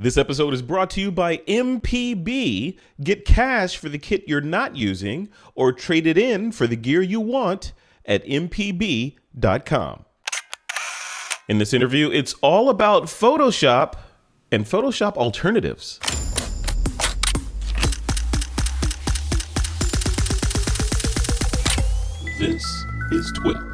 This episode is brought to you by MPB. Get cash for the kit you're not using or trade it in for the gear you want at mpb.com. In this interview, it's all about Photoshop and Photoshop alternatives. This is TWiP.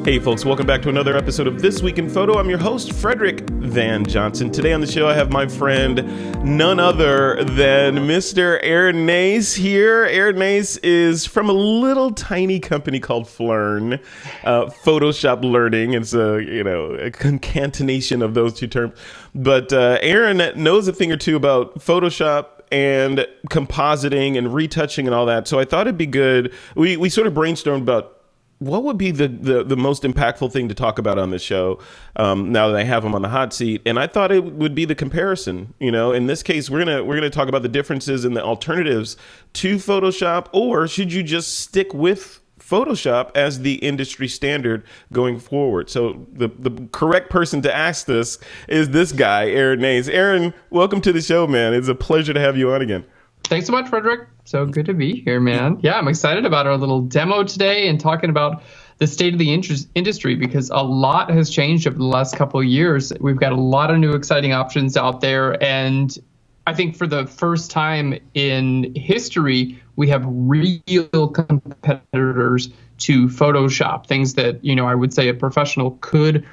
Hey folks, welcome back to another episode of This Week in Photo. I'm your host, Frederick Van Johnson. Today on the show, I have my friend, none other than Mr. Aaron Nace here. Aaron Nace is from a little tiny company called PHLEARN, Photoshop Learning. It's a concatenation of those two terms. But Aaron knows a thing or two about Photoshop and compositing and retouching and all that. So I thought it'd be good. We sort of brainstormed about what would be the most impactful thing to talk about on this show now that I have him on the hot seat. And I thought it would be the comparison. You know, in this case, we're gonna talk about the differences and the alternatives to Photoshop, or should you just stick with Photoshop as the industry standard going forward? So the correct person to ask this is this guy, Aaron Nace. Aaron, welcome to the show, man. It's a pleasure to have you on again. Thanks so much, Frederick. So good to be here, man. Yeah, I'm excited about our little demo today and talking about the state of the industry, because a lot has changed over the last couple of years. We've got a lot of new exciting options out there. And I think for the first time in history, we have real competitors to Photoshop, things that, you know, I would say a professional could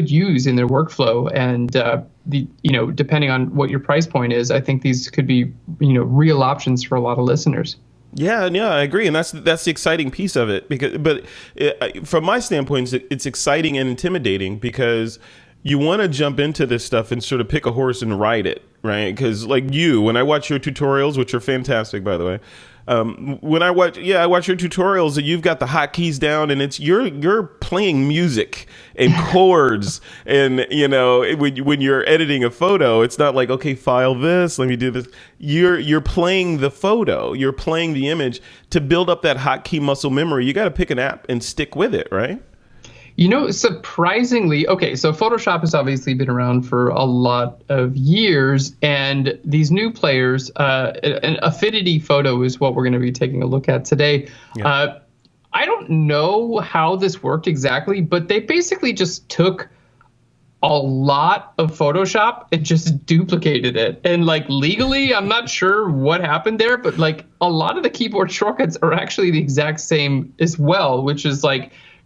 use in their workflow. And depending on what your price point is, I think these could be, real options for a lot of listeners. Yeah, I agree, and that's the exciting piece of it. From my standpoint, it's exciting and intimidating because you want to jump into this stuff and sort of pick a horse and ride it, right? Because when I watch your tutorials, which are fantastic, by the way, I watch your tutorials and you've got the hotkeys down and it's you're playing music and chords and when you're editing a photo, it's not like, okay, file this, let me do this. You're playing the photo, you're playing the image. To build up that hotkey muscle memory, you got to pick an app and stick with it, right? Surprisingly, okay, so Photoshop has obviously been around for a lot of years, and these new players, an Affinity photo is what we're going to be taking a look at today. Yeah. I don't know how this worked exactly, but they basically just took a lot of Photoshop and just duplicated it. And legally, I'm not sure what happened there, but a lot of the keyboard shortcuts are actually the exact same as well, which is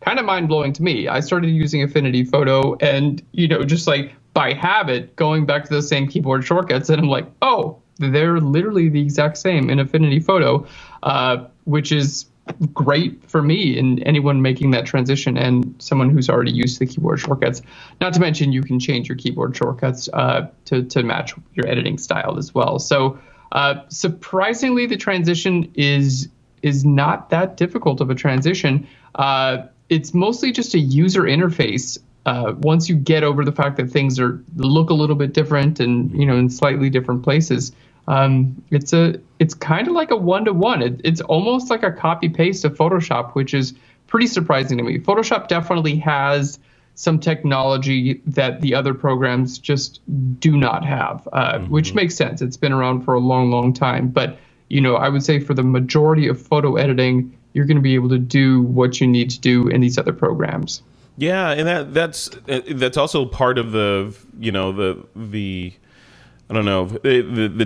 kind of mind-blowing to me. I started using Affinity Photo and, just by habit, going back to the same keyboard shortcuts. And I'm like, oh, they're literally the exact same in Affinity Photo, which is great for me and anyone making that transition and someone who's already used the keyboard shortcuts. Not to mention you can change your keyboard shortcuts to match your editing style as well. So surprisingly, the transition is not that difficult of a transition. It's mostly just a user interface. Once you get over the fact that things look a little bit different and in slightly different places, it's kind of like a one-to-one. It's almost like a copy paste of Photoshop, which is pretty surprising to me. Photoshop definitely has some technology that the other programs just do not have, which makes sense. It's been around for a long, long time, but I would say for the majority of photo editing, you're going to be able to do what you need to do in these other programs. Yeah, and that's also part of the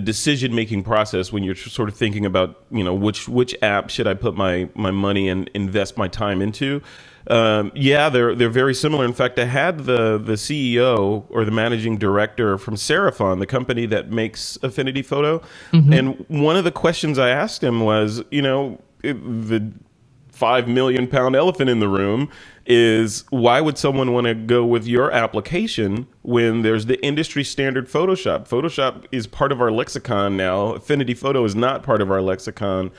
decision-making process when you're sort of thinking about, which app should I put my money and invest my time into. They're very similar. In fact, I had the CEO or the managing director from Seraphon, the company that makes Affinity Photo. Mm-hmm. And one of the questions I asked him was, the 5 million pound elephant in the room is, why would someone want to go with your application when there's the industry standard Photoshop? Photoshop is part of our lexicon now. Affinity Photo is not part of our lexicon.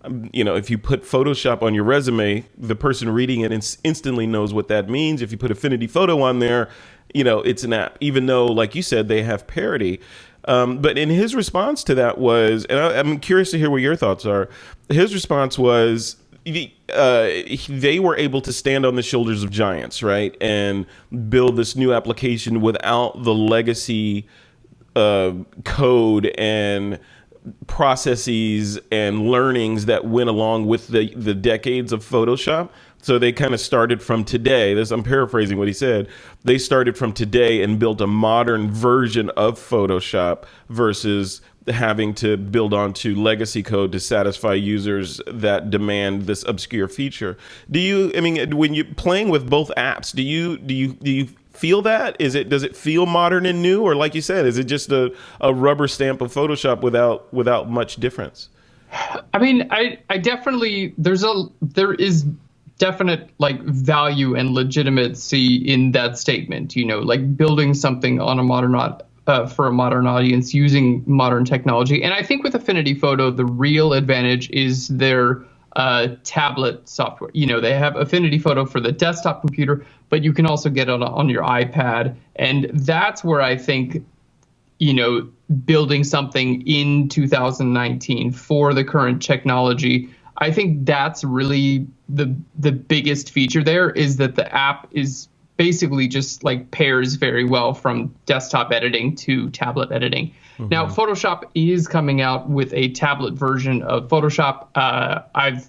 If you put Photoshop on your resume, the person reading it instantly knows what that means. If you put Affinity Photo on there, it's an app, even though, like you said, they have parity. But in his response to that was, and I'm curious to hear what your thoughts are. His response was, they were able to stand on the shoulders of giants, right, and build this new application without the legacy code and processes and learnings that went along with the decades of Photoshop. So they kind of started from today. I'm paraphrasing what he said. They started from today and built a modern version of Photoshop versus having to build onto legacy code to satisfy users that demand this obscure feature. When you're playing with both apps, do you feel that? Does it feel modern and new, or like you said, is it just a rubber stamp of Photoshop without much difference? I mean, I definitely there is definite like value and legitimacy in that statement. Like building something on a modern for a modern audience using modern technology. And I think with Affinity Photo, the real advantage is their tablet software. They have Affinity Photo for the desktop computer, but you can also get it on your iPad. And that's where I think, building something in 2019 for the current technology, I think that's really the biggest feature there, is that the app is basically just like pairs very well from desktop editing to tablet editing. Mm-hmm. Now, Photoshop is coming out with a tablet version of Photoshop. I've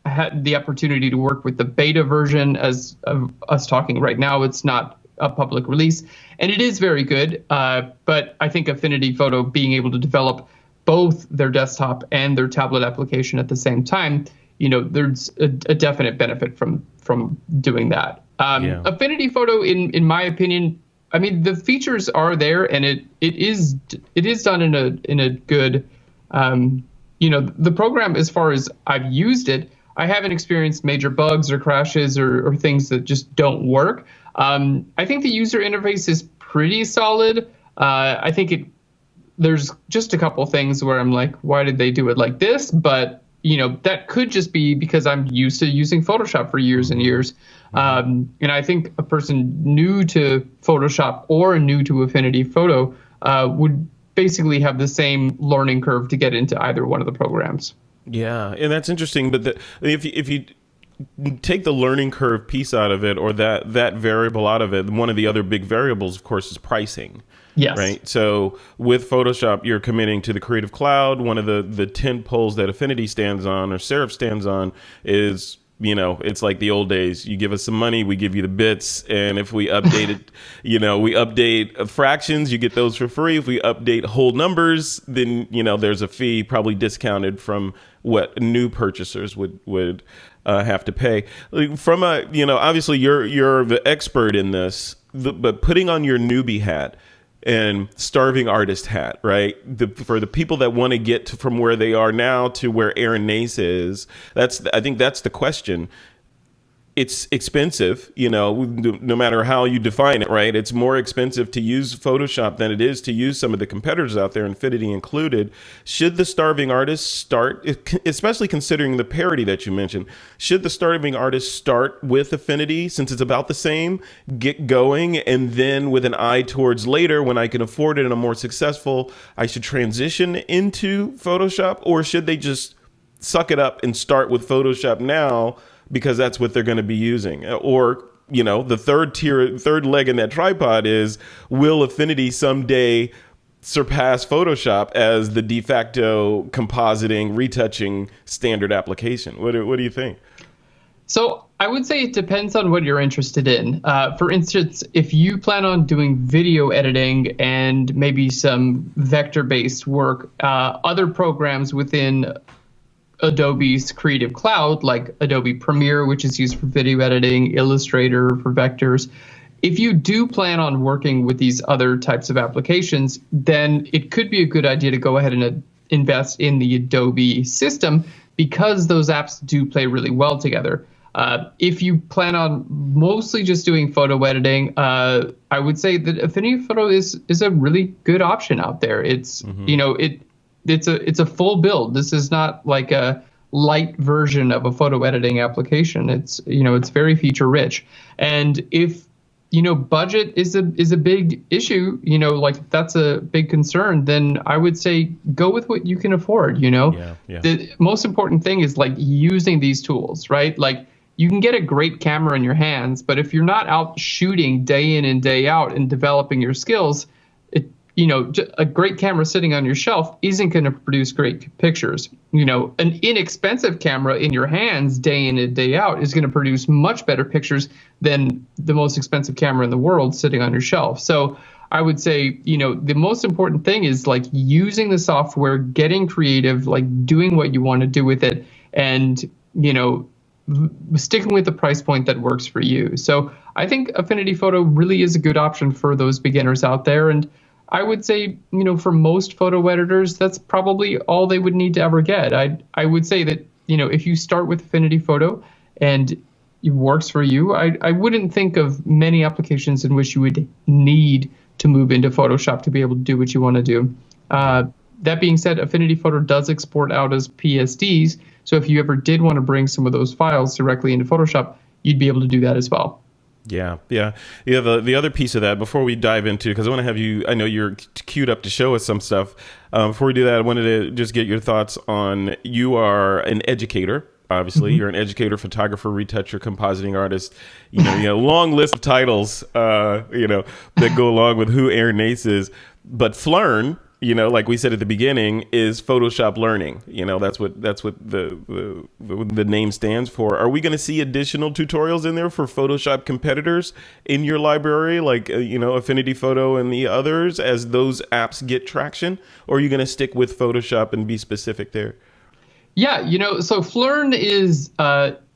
had the opportunity to work with the beta version as of us talking right now. It's not a public release, and it is very good. But I think Affinity Photo being able to develop both their desktop and their tablet application at the same time, there's a definite benefit from doing that. Affinity Photo, in my opinion, I mean, the features are there, and it is done in a good, the program, as far as I've used it, I haven't experienced major bugs or crashes or things that just don't work. I think the user interface is pretty solid. I think there's just a couple things where I'm like, why did they do it like this? But that could just be because I'm used to using Photoshop for years and years. And I think a person new to Photoshop or new to Affinity Photo would basically have the same learning curve to get into either one of the programs. Yeah, and that's interesting. But if you take the learning curve piece out of it, or that variable out of it, one of the other big variables, of course, is pricing. Yes. Right. So with Photoshop, you're committing to the Creative Cloud. One of the 10 poles that Affinity stands on, or Serif stands on, is, it's like the old days. You give us some money, we give you the bits. And if we update it, we update fractions, you get those for free. If we update whole numbers, then, there's a fee probably discounted from what new purchasers would have to pay. From obviously you're the expert in this, but putting on your newbie hat and starving artist hat, right? For the people that want to get from where they are now to where Aaron Nace is, I think that's the question. It's expensive, no matter how you define it, right? It's more expensive to use Photoshop than it is to use some of the competitors out there, Infinity included. Should the starving artist start, especially considering the parity that you mentioned, should the starving artist start with Affinity, since it's about the same, get going, and then with an eye towards later, when I can afford it and I'm more successful, I should transition into Photoshop? Or should they just suck it up and start with Photoshop now, because that's what they're going to be using? Or, the third leg in that tripod is, will Affinity someday surpass Photoshop as the de facto compositing, retouching standard application? What do you think? So I would say it depends on what you're interested in. For instance, if you plan on doing video editing and maybe some vector-based work, other programs within Adobe's Creative Cloud, like Adobe Premiere, which is used for video editing, Illustrator for vectors. If you do plan on working with these other types of applications, then it could be a good idea to go ahead and invest in the Adobe system, because those apps do play really well together. If you plan on mostly just doing photo editing, I would say that Affinity Photo is a really good option out there. It's it's a full build. This is not like a light version of a photo editing application. It's very feature rich. And if budget is a big issue, like if that's a big concern, then I would say go with what you can afford, Yeah, yeah. The most important thing is like using these tools, right? Like you can get a great camera in your hands, but if you're not out shooting day in and day out and developing your skills, a great camera sitting on your shelf isn't going to produce great pictures. An inexpensive camera in your hands day in and day out is going to produce much better pictures than the most expensive camera in the world sitting on your shelf. So I would say, the most important thing is like using the software, getting creative, like doing what you want to do with it, and, sticking with the price point that works for you. So I think Affinity Photo really is a good option for those beginners out there. And I would say, for most photo editors, that's probably all they would need to ever get. I would say that, if you start with Affinity Photo and it works for you, I wouldn't think of many applications in which you would need to move into Photoshop to be able to do what you want to do. That being said, Affinity Photo does export out as PSDs. So if you ever did want to bring some of those files directly into Photoshop, you'd be able to do that as well. Yeah. The other piece of that, before we dive into, because I want to have you, I know you're queued up to show us some stuff. Before we do that, I wanted to just get your thoughts on, you are an educator. Obviously, you're an educator, photographer, retoucher, compositing artist. Long list of titles, that go along with who Aaron Nace is. But PHLEARN, like we said at the beginning, is Photoshop learning. That's what the name stands for. Are we going to see additional tutorials in there for Photoshop competitors in your library, like Affinity Photo and the others, as those apps get traction? Or are you going to stick with Photoshop and be specific there? Yeah, so PHLEARN is,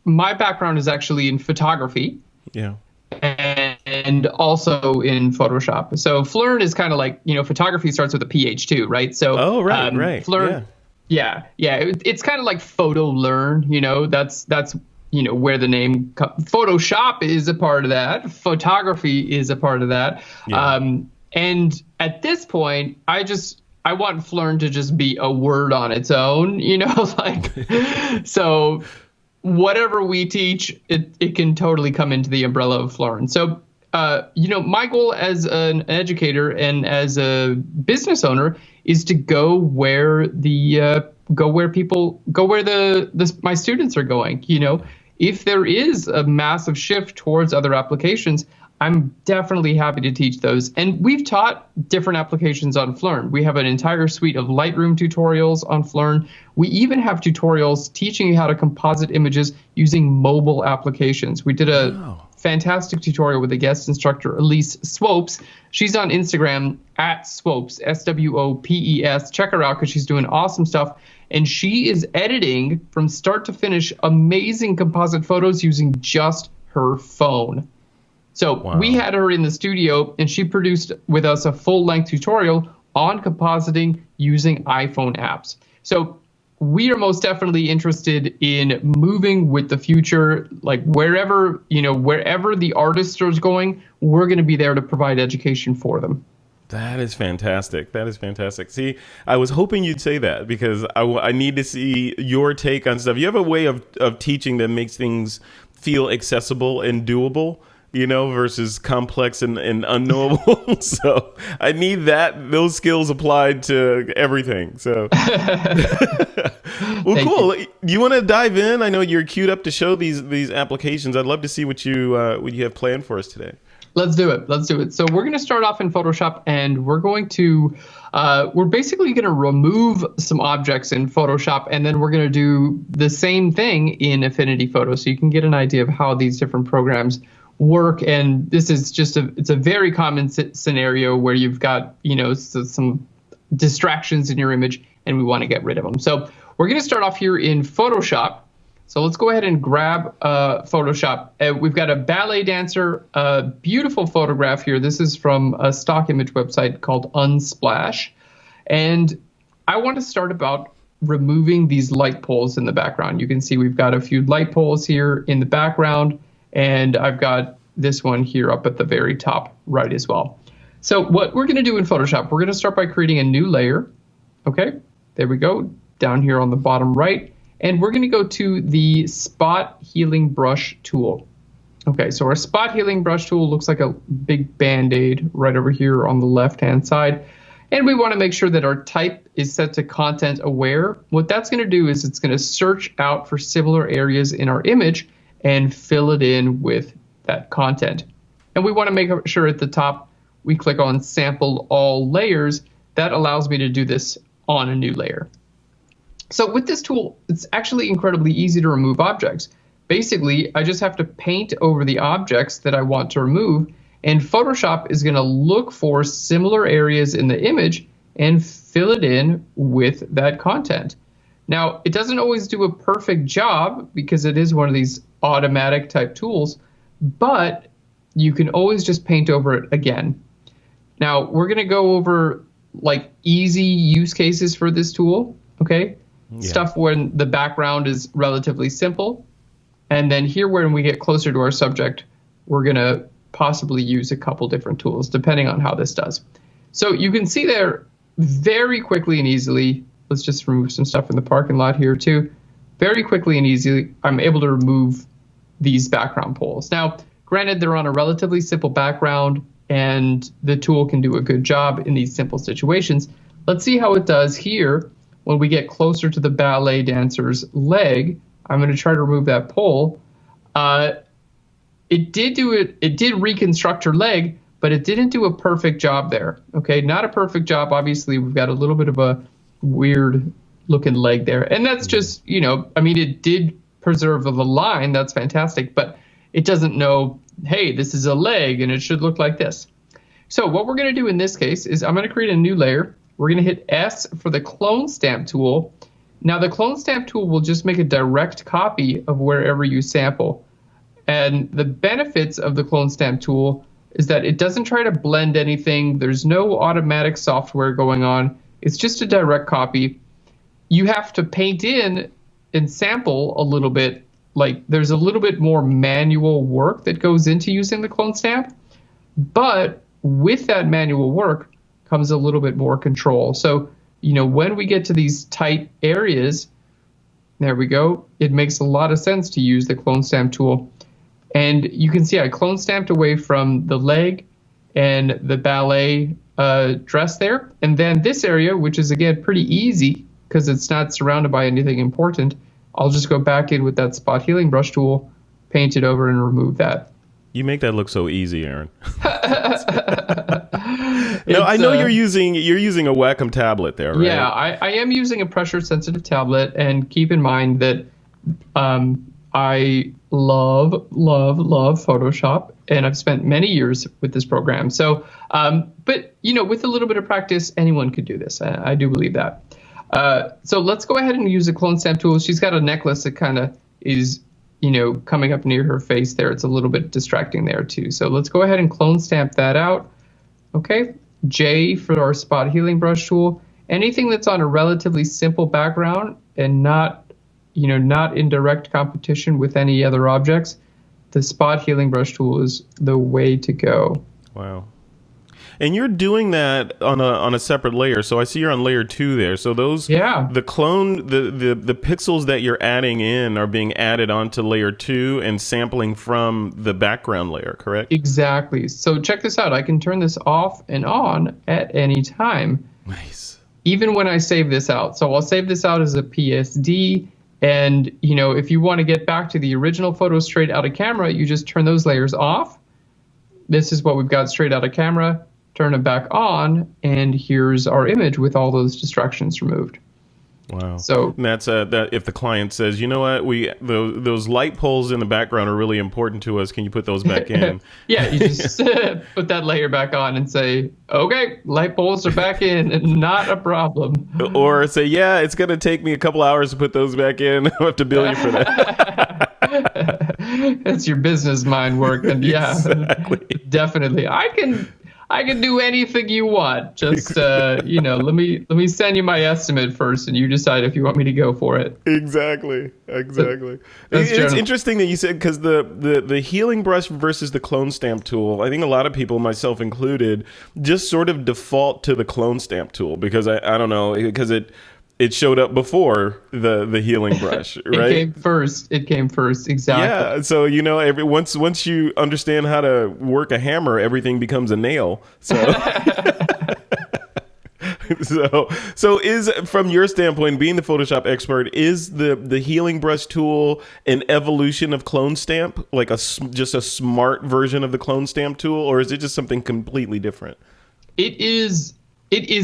my background is actually in photography. Yeah. And also in Photoshop. So PHLEARN is kind of like, photography starts with a PH too, right? So right. PHLEARN, yeah. It's kind of like photo learn, that's where the name Photoshop is a part of that. Photography is a part of that. Yeah. And at this point, I want PHLEARN to just be a word on its own, so whatever we teach, it can totally come into the umbrella of PHLEARN. So, my goal as an educator and as a business owner is to go where my students are going. If there is a massive shift towards other applications, I'm definitely happy to teach those. And we've taught different applications on PHLEARN. We have an entire suite of Lightroom tutorials on PHLEARN. We even have tutorials teaching you how to composite images using mobile applications. We did a fantastic tutorial with a guest instructor, Elise Swopes. She's on Instagram at Swopes, Swopes. Check her out because she's doing awesome stuff. And she is editing from start to finish amazing composite photos using just her phone. So we had her in the studio, and she produced with us a full-length tutorial on compositing using iPhone apps. So we are most definitely interested in moving with the future. Like wherever the artist is going, we're going to be there to provide education for them. That is fantastic. See, I was hoping you'd say that because I need to see your take on stuff. You have a way of teaching that makes things feel accessible and doable, versus complex and unknowable. So I need those skills applied to everything. So, well, cool. You want to dive in? I know you're queued up to show these applications. I'd love to see what you have planned for us today. Let's do it. So we're going to start off in Photoshop, and we're basically going to remove some objects in Photoshop, and then we're going to do the same thing in Affinity Photo, so you can get an idea of how these different programs work. And this is it's a very common scenario where you've got, some distractions in your image and we want to get rid of them. So we're going to start off here in Photoshop. So let's go ahead and grab Photoshop. We've got a ballet dancer, a beautiful photograph here. This is from a stock image website called Unsplash. And I want to start about removing these light poles in the background. You can see we've got a few light poles here in the background, and I've got this one here up at the very top right as well. So what we're going to do in Photoshop, we're going to start by creating a new layer. Okay, there we go, down here on the bottom right. And we're going to go to the Spot Healing Brush tool. Okay, so our spot healing brush tool looks like a big band-aid right over here on the left-hand side. And we want to make sure that our type is set to content aware. What that's going to do is it's going to search out for similar areas in our image and fill it in with that content. And we want to make sure at the top we click on sample all layers. That allows me to do this on a new layer. So with this tool, it's actually incredibly easy to remove objects. Basically, I just have to paint over the objects that I want to remove, and Photoshop is going to look for similar areas in the image and fill it in with that content. Now, it doesn't always do a perfect job because it is one of these automatic type tools, but you can always just paint over it again. Now, we're going to go over like easy use cases for this tool, okay? Yeah. Stuff when the background is relatively simple. And then here, when we get closer to our subject, we're going to possibly use a couple different tools, depending on how this does. So you can see there very quickly and easily, let's just remove some stuff in the parking lot here too. Very quickly and easily, I'm able to remove these background poles. Now, granted, they're on a relatively simple background, and the tool can do a good job in these simple situations. Let's see how it does here when we get closer to the ballet dancer's leg. I'm going to try to remove that pole. It did reconstruct her leg, but it didn't do a perfect job there. Okay, not a perfect job. Obviously, we've got a little bit of a weird looking leg there. And that's just, I mean, it did preserve the line. That's fantastic, but it doesn't know, hey, this is a leg and it should look like this. So what we're going to do in this case is I'm going to create a new layer. We're going to hit S for the clone stamp tool. Now, the clone stamp tool will just make a direct copy of wherever you sample. And the benefits of the clone stamp tool is that it doesn't try to blend anything. There's no automatic software going on. It's just a direct copy. You have to paint in and sample a little bit. Like, there's a little bit more manual work that goes into using the clone stamp. But with that manual work comes a little bit more control. So, when we get to these tight areas, there we go. It makes a lot of sense to use the clone stamp tool. And you can see I clone stamped away from the leg and the ballet dress there. And then this area, which is, again, pretty easy because it's not surrounded by anything important, I'll just go back in with that spot healing brush tool, paint it over, and remove that. You make that look so easy, Aaron. No, I know you're using a Wacom tablet there, right? Yeah, I am using a pressure-sensitive tablet, and keep in mind that I love Photoshop, and I've spent many years with this program. So, but with a little bit of practice, anyone could do this. I do believe that. So let's go ahead and use the clone stamp tool. She's got a necklace that kind of is, coming up near her face there. It's a little bit distracting there too. So let's go ahead and clone stamp that out. Okay, J for our spot healing brush tool. Anything that's on a relatively simple background and not in direct competition with any other objects, the spot healing brush tool is the way to go. Wow. And you're doing that on a separate layer. So I see you're on layer 2 there. So those, the clone, the pixels that you're adding in are being added onto layer 2 and sampling from the background layer, correct? Exactly. So check this out. I can turn this off and on at any time. Nice. Even when I save this out. So I'll save this out as a PSD. And, if you want to get back to the original photo straight out of camera, you just turn those layers off. This is what we've got straight out of camera. Turn it back on, and here's our image with all those distractions removed. Wow. So and that's that. If the client says, you know what, those light poles in the background are really important to us. Can you put those back in? Yeah, you just put that layer back on and say, okay, light poles are back in, not a problem. Or say, yeah, it's going to take me a couple hours to put those back in. I'll have to bill you for that. That's your business mind work. And yeah, exactly. Definitely. I can do anything you want. Just let me send you my estimate first, and you decide if you want me to go for it. Exactly. It's interesting that you said, because the healing brush versus the clone stamp tool, I think a lot of people, myself included, just sort of default to the clone stamp tool because I don't know, because it it showed up before the healing brush, right? It came first, exactly. Yeah, so once you understand how to work a hammer, everything becomes a nail. So so is, from your standpoint, being the Photoshop expert, is the healing brush tool an evolution of Clone Stamp, like just a smart version of the Clone Stamp tool, or is it just something completely different? It is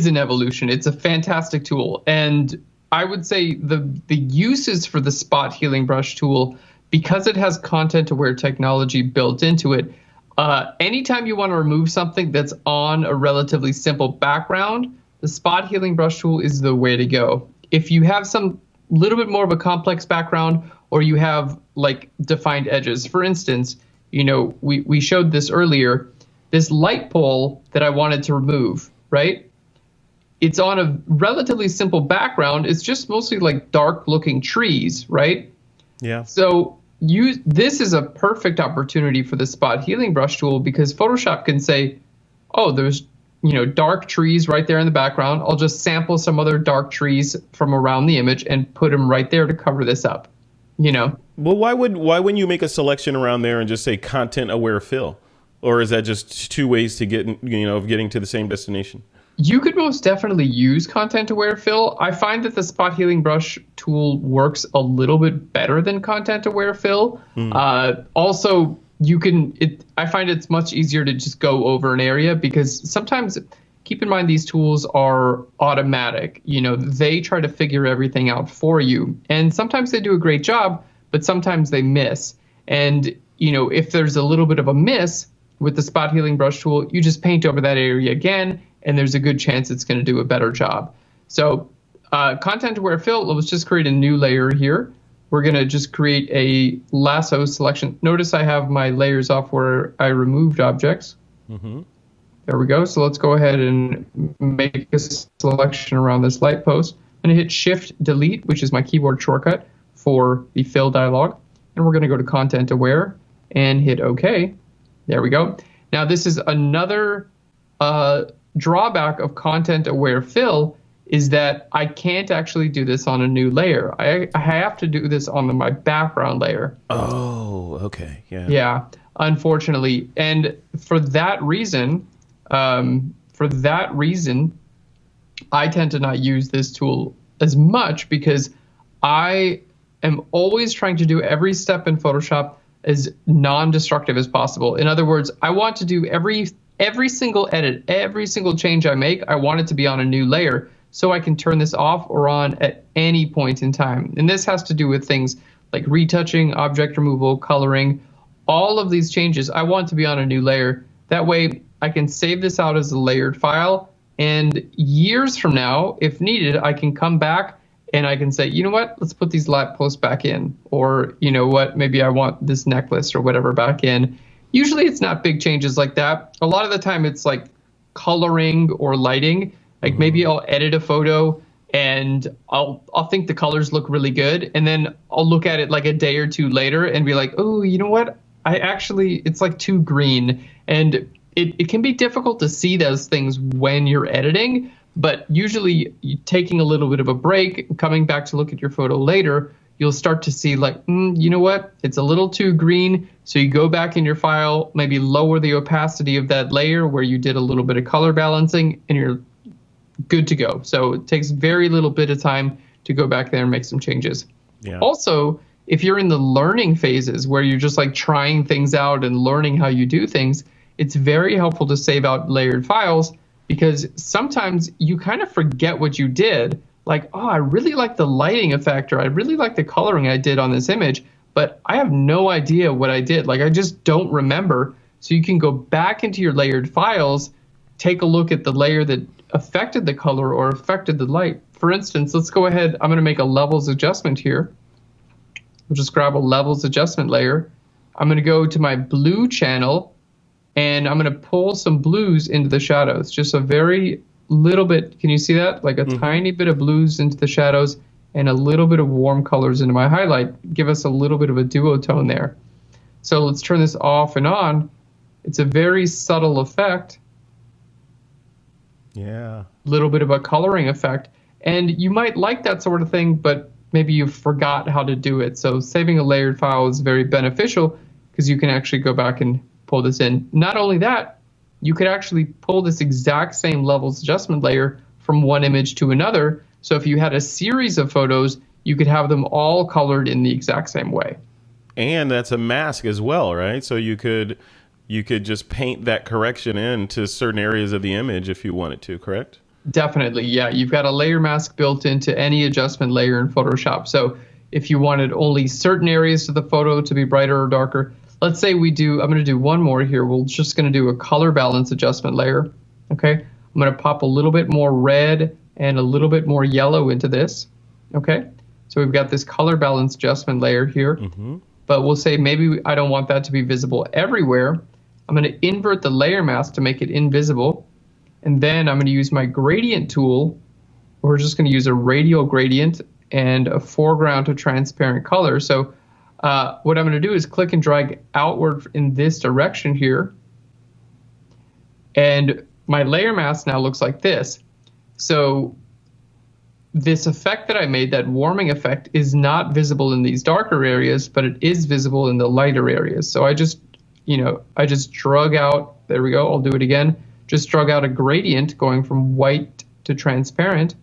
an evolution. It's a fantastic tool, and I would say the uses for the spot healing brush tool, because it has content aware technology built into it. Anytime you want to remove something that's on a relatively simple background, the spot healing brush tool is the way to go. If you have some little bit more of a complex background, or you have like defined edges, for instance, we showed this earlier, this light pole that I wanted to remove, right? It's on a relatively simple background. It's just mostly like dark looking trees, right? Yeah. So this is a perfect opportunity for the spot healing brush tool, because Photoshop can say, oh, there's dark trees right there in the background. I'll just sample some other dark trees from around the image and put them right there to cover this up. Well, why wouldn't you make a selection around there and just say content aware fill? Or is that just two ways to get, of getting to the same destination? You could most definitely use content aware fill. I find that the spot healing brush tool works a little bit better than content aware fill. Also, I find it's much easier to just go over an area, because sometimes, keep in mind, these tools are automatic. They try to figure everything out for you. And sometimes they do a great job, but sometimes they miss. And, if there's a little bit of a miss with the spot healing brush tool, you just paint over that area again, and there's a good chance it's going to do a better job. So content aware fill, let's just create a new layer here. We're going to just create a lasso selection. Notice I have my layers off where I removed objects. Mm-hmm. There we go. So let's go ahead and make a selection around this light post. I'm going to hit Shift Delete, which is my keyboard shortcut for the fill dialog. And we're going to go to content aware and hit OK. There we go. Now this is another drawback of content aware fill, is that I can't actually do this on a new layer. I have to do this on my background layer. Oh, okay. Yeah. Yeah, unfortunately. And for that reason, I tend to not use this tool as much, because I am always trying to do every step in Photoshop as non-destructive as possible. In other words, I want to do every single edit, every single change I make, I want it to be on a new layer, so I can turn this off or on at any point in time. And this has to do with things like retouching, object removal, coloring. All of these changes I want to be on a new layer. That way I can save this out as a layered file, and years from now, if needed, I can come back and I can say, you know what, let's put these light posts back in. Or, you know what, maybe I want this necklace or whatever back in. Usually it's not big changes like that. A lot of the time it's like coloring or lighting. Like maybe I'll edit a photo and I'll think the colors look really good, and then I'll look at it like a day or two later and be like, oh, you know what? It's like too green. And it can be difficult to see those things when you're editing, but usually taking a little bit of a break, coming back to look at your photo later, you'll start to see like, you know what? It's a little too green. So you go back in your file, maybe lower the opacity of that layer where you did a little bit of color balancing, and you're good to go. So it takes very little bit of time to go back there and make some changes. Yeah. Also, if you're in the learning phases where you're just like trying things out and learning how you do things, it's very helpful to save out layered files, because sometimes you kind of forget what you did. Like, oh, I really like the lighting effect, or I really like the coloring I did on this image, but I have no idea what I did. Like, I just don't remember. So you can go back into your layered files, take a look at the layer that affected the color or affected the light. For instance, let's go ahead. I'm going to make a levels adjustment here. We'll just grab a levels adjustment layer. I'm going to go to my blue channel, and I'm going to pull some blues into the shadows. Just a very little bit. Can you see that? Like a tiny bit of blues into the shadows and a little bit of warm colors into my highlight. Give us a little bit of a duotone there. So let's turn this off and on. It's a very subtle effect. Yeah. Little bit of a coloring effect. And you might like that sort of thing, but maybe you forgot how to do it. So saving a layered file is very beneficial because you can actually go back and pull this in. Not only that, you could actually pull this exact same levels adjustment layer from one image to another. So if you had a series of photos, you could have them all colored in the exact same way. And that's a mask as well, right? So you could just paint that correction into certain areas of the image if you wanted to, correct? Definitely, yeah. You've got a layer mask built into any adjustment layer in Photoshop. So if you wanted only certain areas of the photo to be brighter or darker, let's say I'm going to do one more here. We're just going to do a color balance adjustment layer, okay? I'm going to pop a little bit more red and a little bit more yellow into this, okay? So we've got this color balance adjustment layer here. Mm-hmm. But we'll say maybe I don't want that to be visible everywhere. I'm going to invert the layer mask to make it invisible. And then I'm going to use my gradient tool. We're just going to use a radial gradient and a foreground to transparent color. So what I'm going to do is click and drag outward in this direction here. And my layer mask now looks like this. So this effect that I made, that warming effect, is not visible in these darker areas, but it is visible in the lighter areas. So I just drug out, there we go, I'll do it again. Just drug out a gradient going from white to transparent.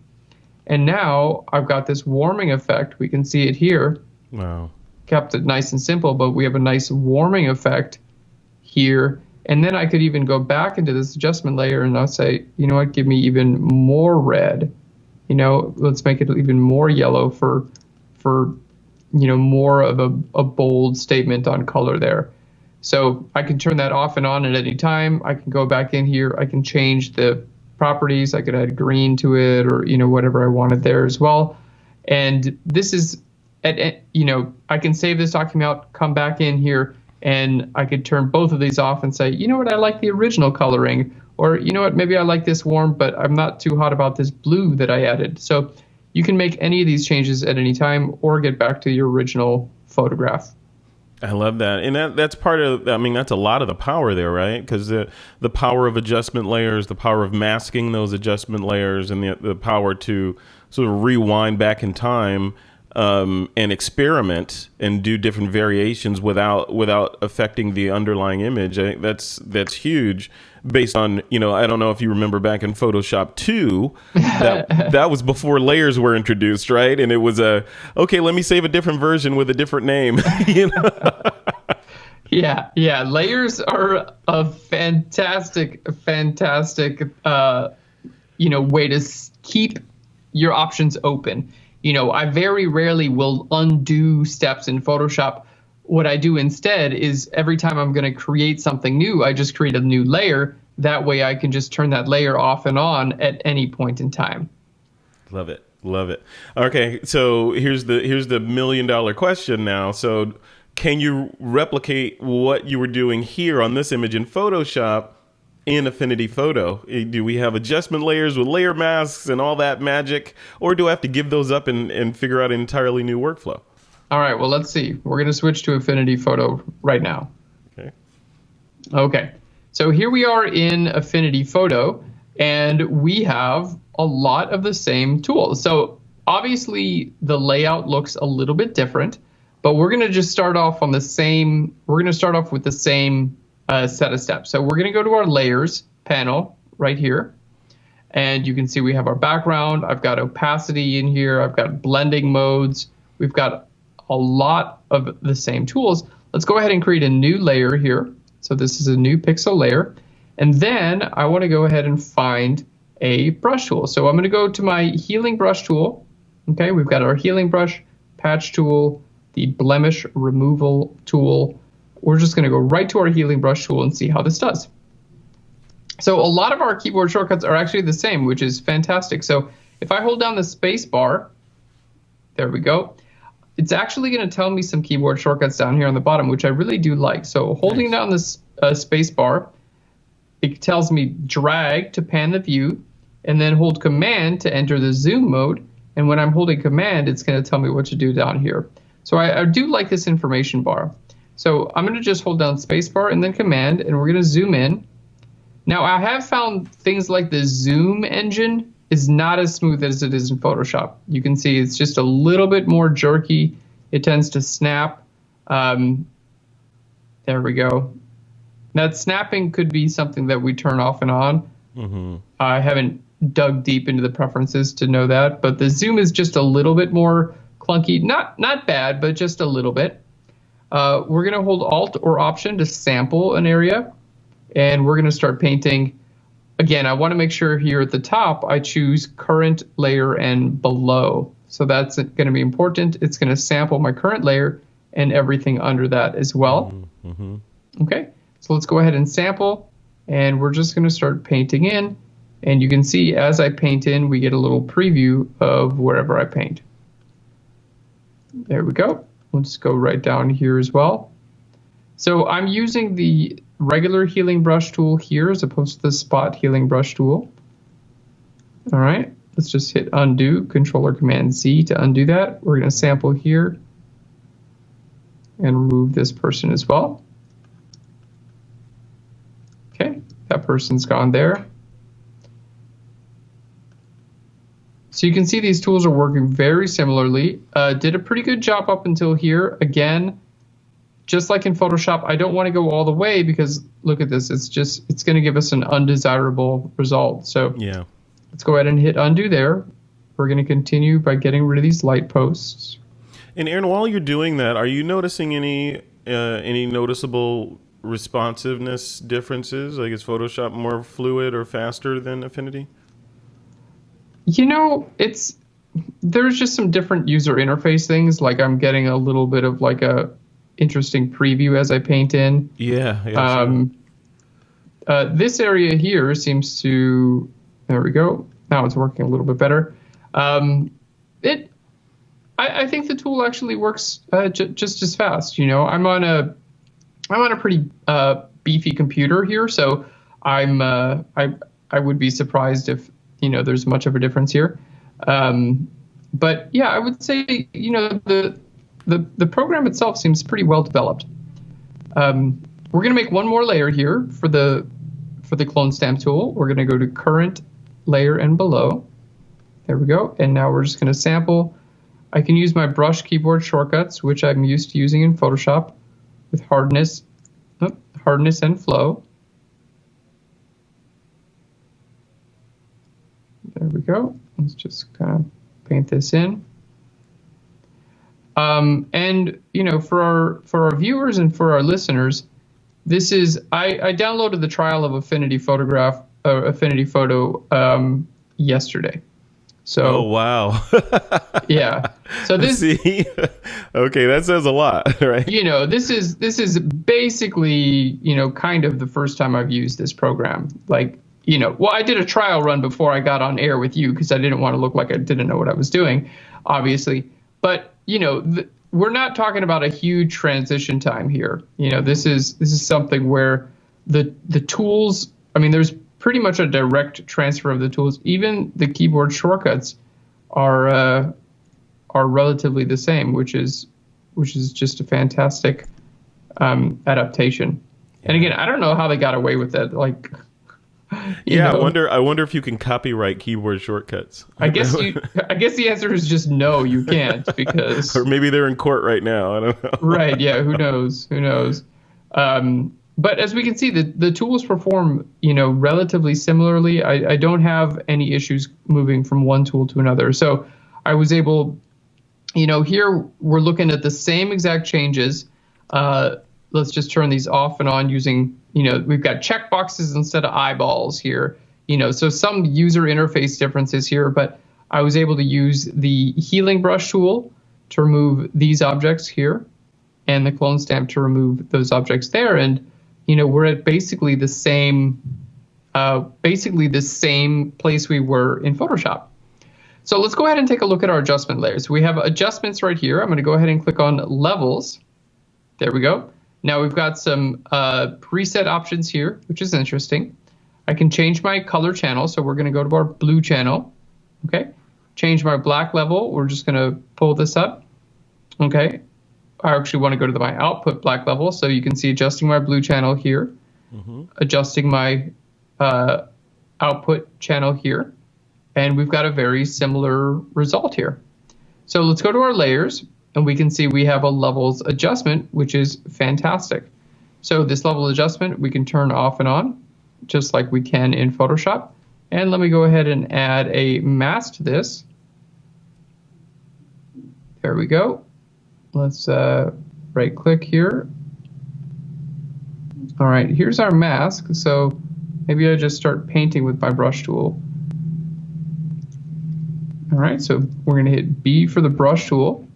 And now I've got this warming effect. We can see it here. Wow. Kept it nice and simple, but we have a nice warming effect here. And then I could even go back into this adjustment layer and I'll say, you know what, give me even more red. Let's make it even more yellow for more of a bold statement on color there. So I can turn that off and on at any time. I can go back in here. I can change the properties. I could add green to it or, whatever I wanted there as well. And this is, I can save this document out, come back in here, and I could turn both of these off and say, you know what, I like the original coloring. Or, you know what, maybe I like this warm, but I'm not too hot about this blue that I added. So you can make any of these changes at any time or get back to your original photograph. I love that. And that's part of, that's a lot of the power there, right? Because the power of adjustment layers, the power of masking those adjustment layers, and the power to sort of rewind back in time and experiment and do different variations without affecting the underlying image. I think that's huge. Based on, I don't know if you remember back in Photoshop 2, that was before layers were introduced, right? And it was okay, let me save a different version with a different name. Yeah. Layers are a fantastic way to keep your options open. I very rarely will undo steps in Photoshop. What I do instead is every time I'm going to create something new, I just create a new layer. That way I can just turn that layer off and on at any point in time. Love it. Okay, so here's the $1 million question now. So can you replicate what you were doing here on this image in Photoshop in Affinity Photo? Do we have adjustment layers with layer masks and all that magic? Or do I have to give those up and figure out an entirely new workflow? All right, well, let's see. We're going to switch to Affinity Photo right now. Okay, so here we are in Affinity Photo, and we have a lot of the same tools. So obviously, the layout looks a little bit different, but we're going to just start off on the same. We're going to start off with the same set of steps. So we're going to go to our Layers panel right here, and you can see we have our background. I've got opacity in here. I've got blending modes. We've got a lot of the same tools. Let's go ahead and create a new layer here. So this is a new pixel layer. And then I want to go ahead and find a brush tool. So I'm going to go to my healing brush tool. Okay, we've got our healing brush, patch tool, the blemish removal tool. We're just going to go right to our healing brush tool and see how this does. So a lot of our keyboard shortcuts are actually the same, which is fantastic. So if I hold down the space bar, there we go. It's actually going to tell me some keyboard shortcuts down here on the bottom, which I really do like. So holding down this space bar, it tells me drag to pan the view, and then hold command to enter the zoom mode. And when I'm holding command, it's going to tell me what to do down here. So I do like this information bar. So I'm going to just hold down space bar and then command, and we're going to zoom in. Now I have found things like the zoom engine is not as smooth as it is in Photoshop. You can see it's just a little bit more jerky. It tends to snap. There we go. That snapping could be something that we turn off and on. I haven't dug deep into the preferences to know that, but the zoom is just a little bit more clunky. Not bad, but just a little bit. We're going to hold Alt or Option to sample an area, and we're going to start painting. Again, I want to make sure here at the top I choose current layer and below. So that's going to be important. It's going to sample my current layer and everything under that as well. Okay, so let's go ahead and sample, and we're just going to start painting in. And you can see as I paint in, we get a little preview of wherever I paint. There we go. Let's go right down here as well. So I'm using the regular healing brush tool here as opposed to the spot healing brush tool. All right, let's just hit undo, Control or Command Z to undo that. We're going to sample here and remove this person as well. Okay, that person's gone there. So you can see these tools are working very similarly. Did a pretty good job up until here. Again, just like in Photoshop, I don't want to go all the way because look at this. It's going to give us an undesirable result. So yeah, let's go ahead and hit undo there. We're going to continue by getting rid of these light posts. And Aaron, while you're doing that, are you noticing any noticeable responsiveness differences? Like, is Photoshop more fluid or faster than Affinity? You know, there's just some different user interface things. Like I'm getting a little bit of like a interesting preview as I paint in. Yeah. This area here seems to, there we go. Now it's working a little bit better. I think the tool actually works just as fast. You know, I'm on a pretty beefy computer here, so I would be surprised if there's much of a difference here. But yeah, I would say the program itself seems pretty well developed. We're going to make one more layer here for the clone stamp tool. We're going to go to current layer and below. There we go. And now we're just going to sample. I can use my brush keyboard shortcuts, which I'm used to using in Photoshop, with hardness and flow. There we go. Let's just kind of paint this in. And for our viewers and for our listeners, this is I downloaded the trial of Affinity Photo yesterday. So oh wow. Yeah. So this see, okay, that says a lot, right? This is basically kind of the first time I've used this program. Like, well, I did a trial run before I got on air with you because I didn't want to look like I didn't know what I was doing, obviously. But, we're not talking about a huge transition time here. This is something where the tools, I mean, there's pretty much a direct transfer of the tools. Even the keyboard shortcuts are relatively the same, which is just a fantastic adaptation. And again, I don't know how they got away with that. Like, I wonder if you can copyright keyboard shortcuts. I guess the answer is just no, you can't, because or maybe they're in court right now. I don't know. Right? Yeah. Who knows? But as we can see, the tools perform relatively similarly. I don't have any issues moving from one tool to another. So I was able, here we're looking at the same exact changes. Let's just turn these off and on using, we've got checkboxes instead of eyeballs here, so some user interface differences here, but I was able to use the healing brush tool to remove these objects here and the clone stamp to remove those objects there. And, we're at basically the same place we were in Photoshop. So let's go ahead and take a look at our adjustment layers. We have adjustments right here. I'm going to go ahead and click on levels. There we go. Now we've got some preset options here, which is interesting. I can change my color channel. So we're going to go to our blue channel. Okay. Change my black level. We're just going to pull this up. Okay. I actually want to go to my output black level. So you can see adjusting my blue channel here, adjusting my output channel here. And we've got a very similar result here. So let's go to our layers, and we can see we have a levels adjustment, which is fantastic. So this level adjustment we can turn off and on, just like we can in Photoshop. And let me go ahead and add a mask to this. There we go. Let's right click here. All right, here's our mask. So maybe I just start painting with my brush tool. All right, so we're going to hit B for the brush tool.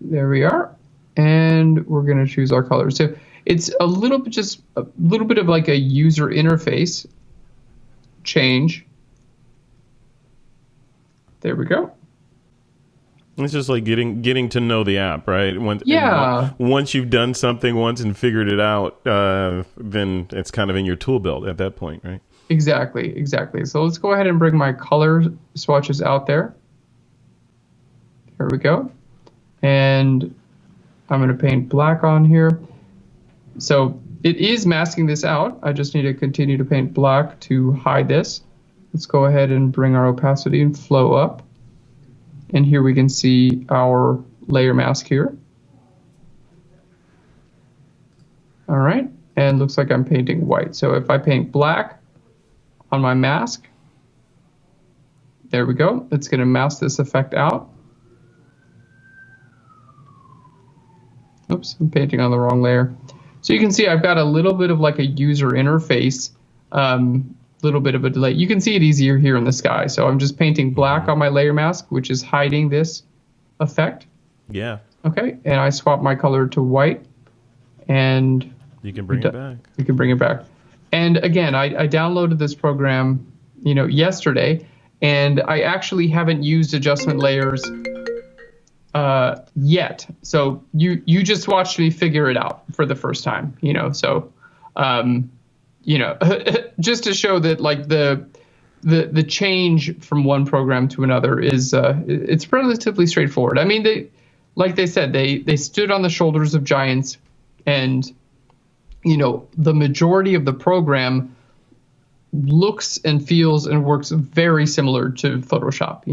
There we are. And we're going to choose our color. So it's a little bit, just a little bit of like a user interface change. There we go. It's just like getting to know the app, right? Once you've done something once and figured it out, then it's kind of in your tool belt at that point, right? Exactly. So let's go ahead and bring my color swatches out there. Here we go. And I'm going to paint black on here. So it is masking this out. I just need to continue to paint black to hide this. Let's go ahead and bring our opacity and flow up. And here we can see our layer mask here. All right. And looks like I'm painting white. So if I paint black on my mask, there we go. It's going to mask this effect out. Oops, I'm painting on the wrong layer. So you can see I've got a little bit of like a user interface, little bit of a delay. You can see it easier here in the sky. So I'm just painting black on my layer mask, which is hiding this effect. Yeah. Okay, and I swap my color to white, and you can bring it back. You can bring it back. And again, I downloaded this program, yesterday, and I actually haven't used adjustment layers yet. So you just watched me figure it out for the first time, So, just to show that like the change from one program to another is it's relatively straightforward. I mean, they said, they stood on the shoulders of giants, and the majority of the program looks and feels and works very similar to Photoshop.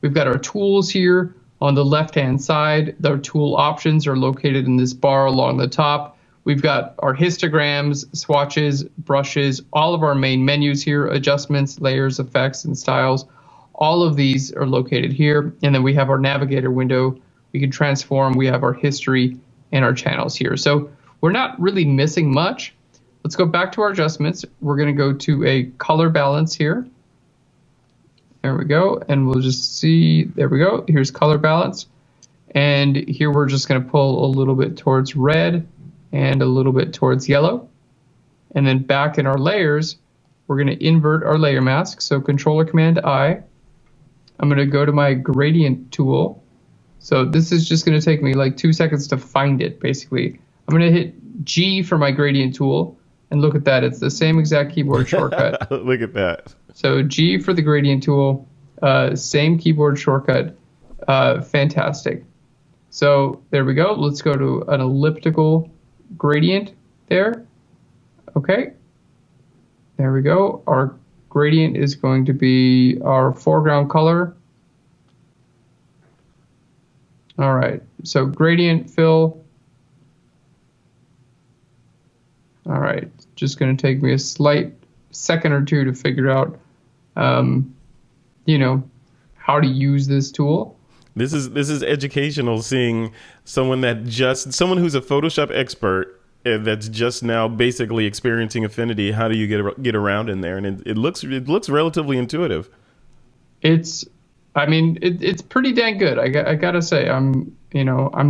We've got our tools here on the left-hand side. The tool options are located in this bar along the top. We've got our histograms, swatches, brushes, all of our main menus here, adjustments, layers, effects, and styles. All of these are located here. And then we have our navigator window. We can transform. We have our history and our channels here. So we're not really missing much. Let's go back to our adjustments. We're going to go to a color balance here. There we go. And we'll just see, there we go. Here's color balance. And here we're just going to pull a little bit towards red and a little bit towards yellow. And then back in our layers, we're going to invert our layer mask. So Control or Command I. I'm going to go to my gradient tool. So this is just going to take me like 2 seconds to find it, basically. I'm going to hit G for my gradient tool. And look at that. It's the same exact keyboard shortcut. Look at that. So G for the gradient tool, same keyboard shortcut. Fantastic. So there we go. Let's go to an elliptical gradient there. Okay. There we go. Our gradient is going to be our foreground color. All right. So gradient fill. All right. Just going to take me a slight second or two to figure out, how to use this tool. This is educational, seeing someone who's a Photoshop expert that's just now basically experiencing Affinity. How do you get around in there? And it looks relatively intuitive. It's pretty dang good. I gotta say, I'm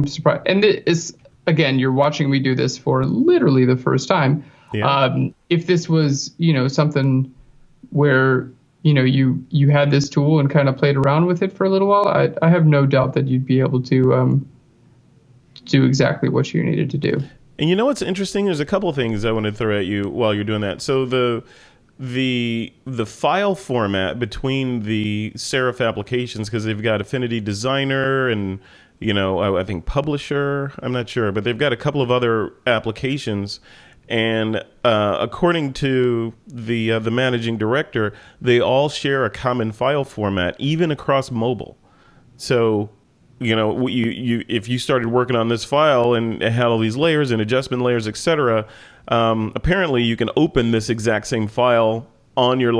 surprised. And it's, again, you're watching me do this for literally the first time. Yeah. If this was, something where, you had this tool and kind of played around with it for a little while, I have no doubt that you'd be able to do exactly what you needed to do. And you know what's interesting? There's a couple of things I want to throw at you while you're doing that. So the file format between the Serif applications, because they've got Affinity Designer and I think Publisher, I'm not sure, but they've got a couple of other applications. And according to the managing director, they all share a common file format, even across mobile. So, if you started working on this file and it had all these layers and adjustment layers, etc., apparently you can open this exact same file on your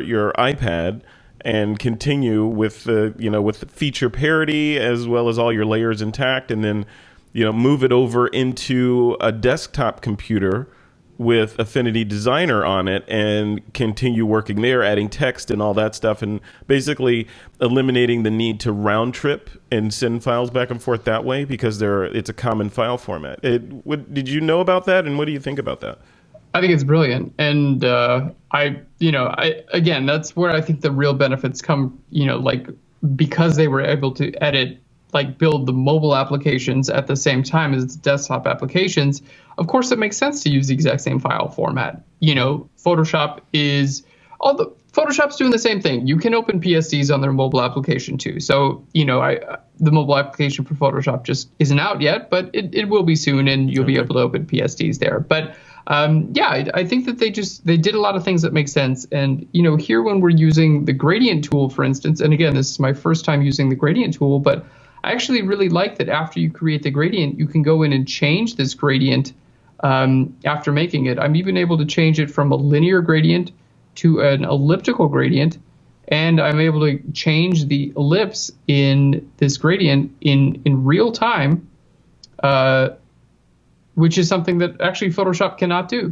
your iPad and continue with with feature parity as well as all your layers intact, and then move it over into a desktop computer with Affinity Designer on it and continue working there, adding text and all that stuff, and basically eliminating the need to round trip and send files back and forth that way because it's a common file format. Did you know about that, and what do you think about that? I think it's brilliant, and again, that's where I think the real benefits come. Because they were able to build the mobile applications at the same time as the desktop applications. Of course, it makes sense to use the exact same file format. Photoshop's doing the same thing. You can open PSDs on their mobile application too. So, the mobile application for Photoshop just isn't out yet, but it will be soon, and you'll be able to open PSDs there. But I think that they did a lot of things that make sense. And, here when we're using the gradient tool, for instance, and again, this is my first time using the gradient tool, but I actually really like that after you create the gradient, you can go in and change this gradient after making it. I'm even able to change it from a linear gradient to an elliptical gradient, and I'm able to change the ellipse in this gradient in real time, which is something that actually Photoshop cannot do.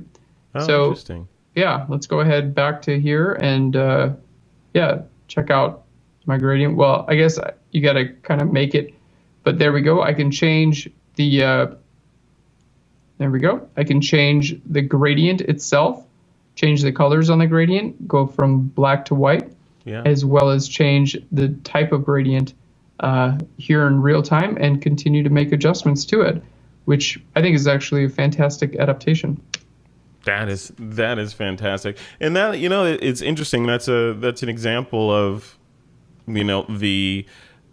Oh, so, interesting. Yeah, let's go ahead back to here and check out my gradient. Well, I guess you got to kind of make it, but there we go. I can change the, there we go. I can change the gradient itself, change the colors on the gradient, go from black to white, as well as change the type of gradient here in real time and continue to make adjustments to it, which I think is actually a fantastic adaptation. That is fantastic. And that, it's interesting. That's an example of, the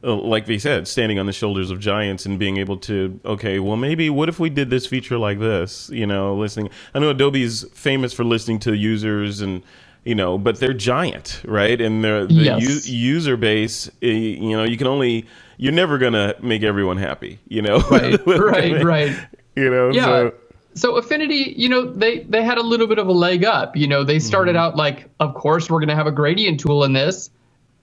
like they said, standing on the shoulders of giants and being able to, okay, well, maybe what if we did this feature like this, listening. I know Adobe's famous for listening to users and, but they're giant, right? And the user base, you're never going to make everyone happy, Right. So. So Affinity, they had a little bit of a leg up. They started out like, of course, we're going to have a gradient tool in this.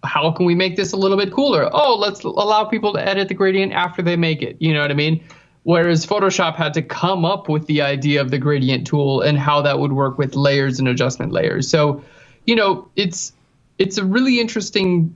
How can we make this a little bit cooler? Oh, let's allow people to edit the gradient after they make it. You know what I mean? Whereas Photoshop had to come up with the idea of the gradient tool and how that would work with layers and adjustment layers. So, it's a really interesting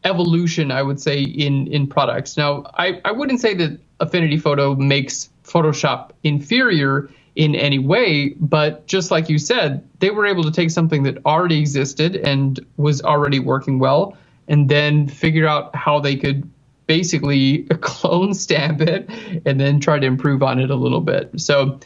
evolution, I would say, in products. Now, I wouldn't say that Affinity Photo makes Photoshop inferior in any way, but just like you said, they were able to take something that already existed and was already working well, and then figure out how they could basically clone stamp it and then try to improve on it a little bit. So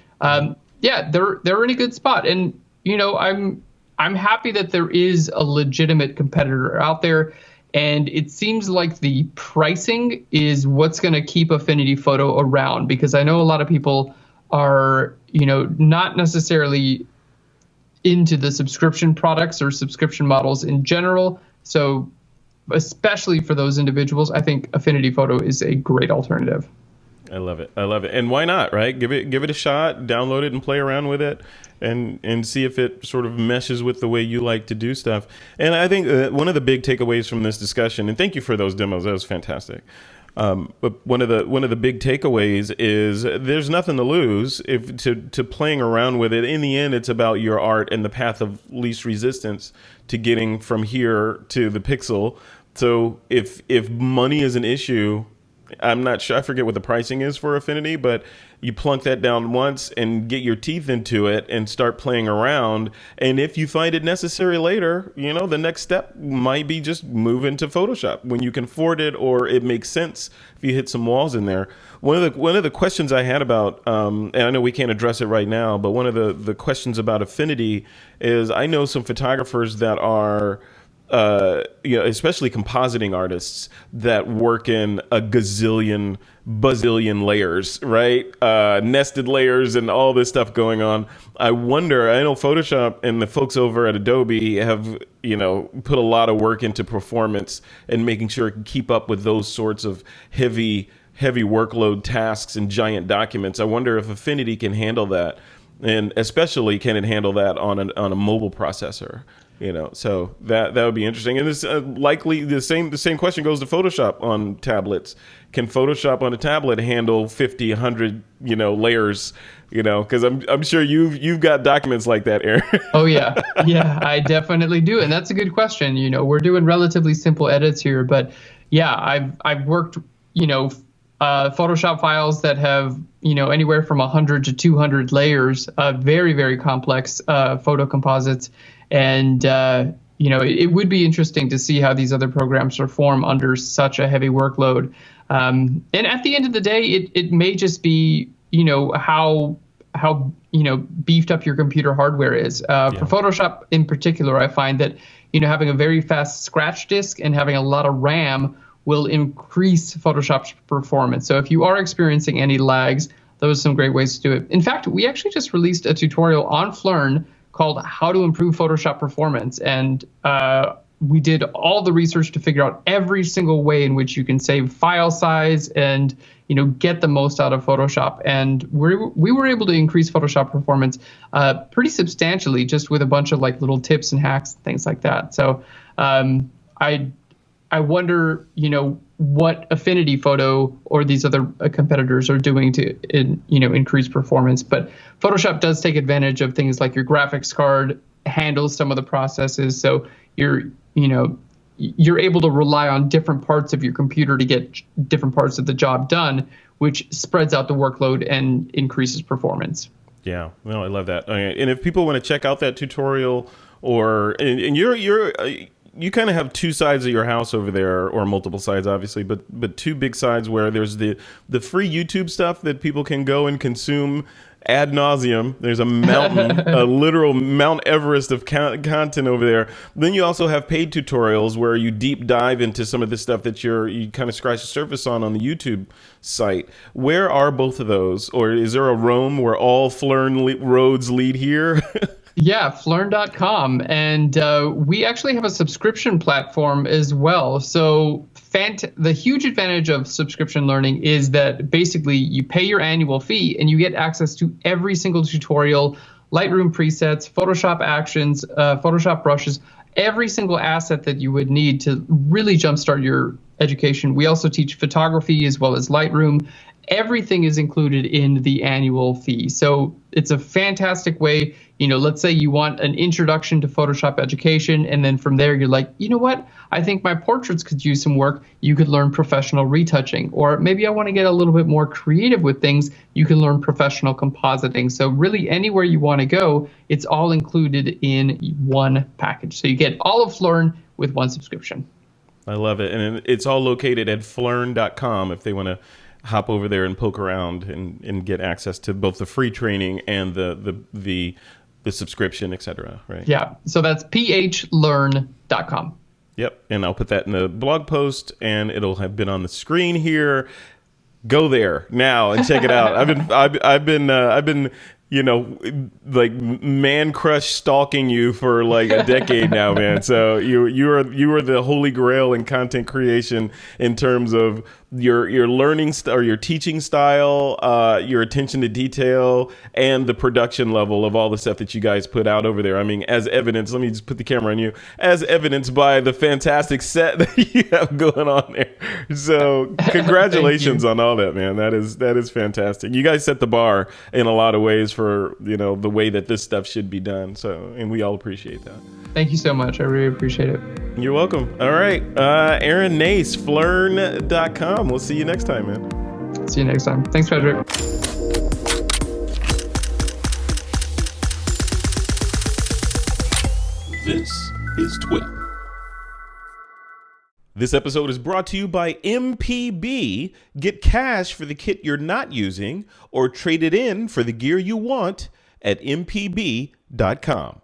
they're in a good spot, and I'm happy that there is a legitimate competitor out there. And it seems like the pricing is what's going to keep Affinity Photo around, because I know a lot of people are, not necessarily into the subscription products or subscription models in general. So especially for those individuals, I think Affinity Photo is a great alternative. I love it. And why not, right? Give it a shot, download it and play around with it and see if it sort of meshes with the way you like to do stuff. And I think one of the big takeaways from this discussion, and thank you for those demos, that was fantastic. But one of the big takeaways is there's nothing to lose to playing around with it. In the end, it's about your art and the path of least resistance to getting from here to the pixel. So if money is an issue, I'm not sure, I forget what the pricing is for Affinity, but you plunk that down once and get your teeth into it and start playing around. And if you find it necessary later, the next step might be just move into Photoshop when you can afford it, or it makes sense if you hit some walls in there. One of the questions I had about, and I know we can't address it right now, but one of the questions about Affinity is I know some photographers that are especially compositing artists that work in a gazillion, bazillion layers, right? Nested layers and all this stuff going on. I wonder, I know Photoshop and the folks over at Adobe have, put a lot of work into performance and making sure it can keep up with those sorts of heavy workload tasks and giant documents. I wonder if Affinity can handle that. And especially, can it handle that on a mobile processor? So that would be interesting. And this likely the same question goes to Photoshop on tablets. Can Photoshop on a tablet handle 50, 100, layers? Because I'm sure you've got documents like that, Aaron. Oh yeah, I definitely do, and that's a good question. We're doing relatively simple edits here, but yeah, I've worked, Photoshop files that have anywhere from 100 to 200 layers, very, very complex photo composites. And, it would be interesting to see how these other programs perform under such a heavy workload. And at the end of the day, it may just be, how beefed up your computer hardware is. For Photoshop in particular, I find that, having a very fast scratch disk and having a lot of RAM will increase Photoshop's performance. So if you are experiencing any lags, those are some great ways to do it. In fact, we actually just released a tutorial on PHLEARN called How to Improve Photoshop Performance. And we did all the research to figure out every single way in which you can save file size and get the most out of Photoshop. And we were able to increase Photoshop performance pretty substantially just with a bunch of little tips and hacks and things like that. So I wonder, what Affinity Photo or these other competitors are doing to, increase performance. But Photoshop does take advantage of things like your graphics card handles some of the processes. So you're able to rely on different parts of your computer to get different parts of the job done, which spreads out the workload and increases performance. Yeah, no, I love that. And if people want to check out that tutorial, and you kind of have two sides of your house over there, or multiple sides, obviously, but two big sides where there's the free YouTube stuff that people can go and consume ad nauseum. There's a mountain, a literal Mount Everest of content over there. Then you also have paid tutorials where you deep dive into some of the stuff that you kind of scratch the surface on the YouTube site. Where are both of those? Or is there a Rome where all PHLEARN roads lead here? Yeah, PHLEARN.com. And we actually have a subscription platform as well. So the huge advantage of subscription learning is that basically you pay your annual fee and you get access to every single tutorial, Lightroom presets, Photoshop actions, Photoshop brushes, every single asset that you would need to really jumpstart your education. We also teach photography as well as Lightroom. Everything is included in the annual fee. So it's a fantastic way. Let's say you want an introduction to Photoshop education, and then from there you're like, you know what? I think my portraits could use some work. You could learn professional retouching. Or maybe I want to get a little bit more creative with things. You can learn professional compositing. So really anywhere you want to go, it's all included in one package. So you get all of PHLEARN with one subscription. I love it. And it's all located at PHLEARN.com if they want to hop over there and poke around and get access to both the free training and the subscription, etc. Right? Yeah. So that's PHLEARN.com. Yep. And I'll put that in the blog post, and it'll have been on the screen here. Go there now and check it out. I've been man crush stalking you for a decade now, man. So you are the holy grail in content creation in terms of your learning or your teaching style, your attention to detail, and the production level of all the stuff that you guys put out over there. I mean, as evidence, let me just put the camera on you, as evidenced by the fantastic set that you have going on there. So congratulations on all that, man. That is fantastic. You guys set the bar in a lot of ways for, the way that this stuff should be done. So, and we all appreciate that. Thank you so much. I really appreciate it. You're welcome. All right. Aaron Nace, PHLEARN.com. We'll see you next time, man. See you next time. Thanks, Frederick. This is TWiP. This episode is brought to you by MPB. Get cash for the kit you're not using or trade it in for the gear you want at mpb.com.